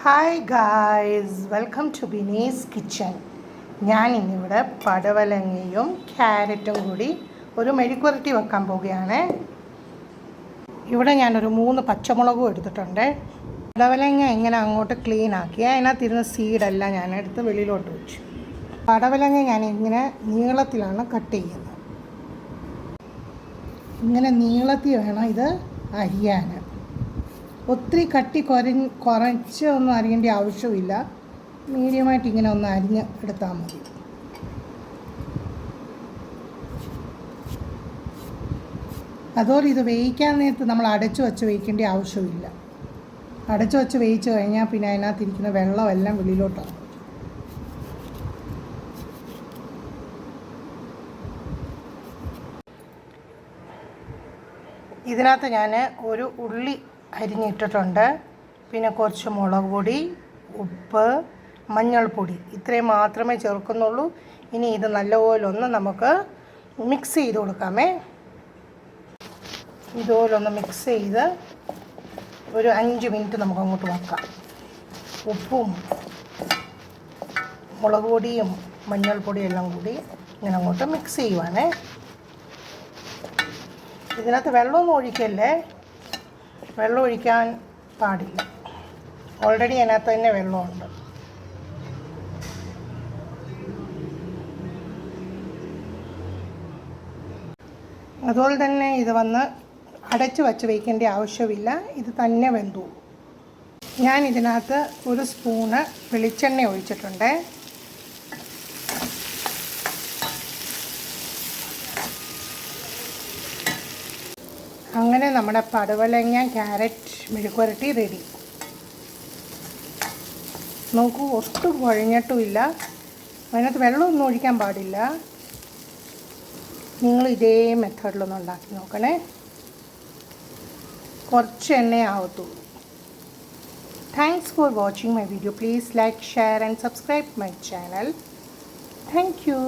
Hi guys, welcome to Bini's kitchen. ഞാൻ ഇന്നിവിടെ പടവലങ്ങയും ക്യാരറ്റും കൂടി ഒരു മെഴുക്കുവരട്ടി വെക്കാൻ പോവുകയാണ്. ഇവിടെ ഞാനൊരു 3 പച്ചമുളകും എടുത്തിട്ടുണ്ട്. പടവലങ്ങ ഇങ്ങനെ അങ്ങോട്ട് ക്ലീൻ ആക്കി അതിനകത്തിരുന്ന സീഡെല്ലാം ഞാൻ എടുത്ത് വെളിയിലോട്ട് വെച്ചു. പടവലങ്ങ ഞാൻ ഇങ്ങനെ നീളത്തിലാണ് കട്ട് ചെയ്യുന്നത്. ഇങ്ങനെ നീളത്തിൽ വേണം ഇത് അരിയാൻ. ഒത്തിരി കട്ടി കുറച്ച് ഒന്നും അരിയേണ്ട ആവശ്യമില്ല. മീഡിയമായിട്ട് ഇങ്ങനെ ഒന്ന് അരിഞ്ഞ് എടുത്താൽ മതി. അതുപോലെ ഇത് വേവിക്കാൻ നേരത്ത് നമ്മൾ അടച്ചു വച്ച് വേവിക്കേണ്ട ആവശ്യമില്ല. അടച്ചു വച്ച് വേവിച്ച് കഴിഞ്ഞാൽ പിന്നെ അതിനകത്തിരിക്കുന്ന വെള്ളമെല്ലാം വെളിയിലോട്ടാണ്. ഇതിനകത്ത് ഞാൻ ഒരു ഉള്ളി അരിഞ്ഞിട്ടിട്ടുണ്ട്. പിന്നെ കുറച്ച് മുളക് പൊടി, ഉപ്പ്, മഞ്ഞൾപ്പൊടി, ഇത്രയും മാത്രമേ ചേർക്കുന്നുള്ളൂ. ഇനി ഇത് നല്ലപോലെ ഒന്ന് നമുക്ക് മിക്സ് ചെയ്ത് കൊടുക്കാമേ. ഇതുപോലെ ഒന്ന് മിക്സ് ചെയ്ത് ഒരു 5 മിനിറ്റ് നമുക്ക് അങ്ങോട്ട് വെക്കാം. ഉപ്പും മുളക് പൊടിയും മഞ്ഞൾപ്പൊടിയും എല്ലാം കൂടി ഇങ്ങനെ അങ്ങോട്ട് മിക്സ് ചെയ്യുവാണേ. ഇതിനകത്ത് വെള്ളമൊന്നും ഒഴിക്കല്ലേ, വെള്ളം ഒഴിക്കാൻ പാടില്ല. ഓൾറെഡി അതിനകത്ത് തന്നെ വെള്ളമുണ്ട്. അതുപോലെ തന്നെ ഇത് വന്ന് അടച്ച് വച്ച് വയ്ക്കേണ്ട ആവശ്യമില്ല. ഇത് തന്നെ വെന്തു. ഞാൻ ഇതിനകത്ത് 1 സ്പൂണ് വെളിച്ചെണ്ണ ഒഴിച്ചിട്ടുണ്ട്. അങ്ങനെ നമ്മുടെ പടവലങ്ങ ക്യാരറ്റ് മെഴുക്കുവരട്ടി റെഡി. നോക്കൂ, ഒട്ടും കുഴഞ്ഞിട്ടുമില്ല. അതിനകത്ത് വെള്ളമൊന്നും ഒഴിക്കാൻ പാടില്ല. നിങ്ങൾ ഇതേ മെത്തേഡിലൊന്നും ഉണ്ടാക്കി നോക്കണേ. കുറച്ച് എണ്ണയെ ആവത്തുള്ളൂ. Thanks for watching my video. Please like, share and subscribe my channel. Thank U.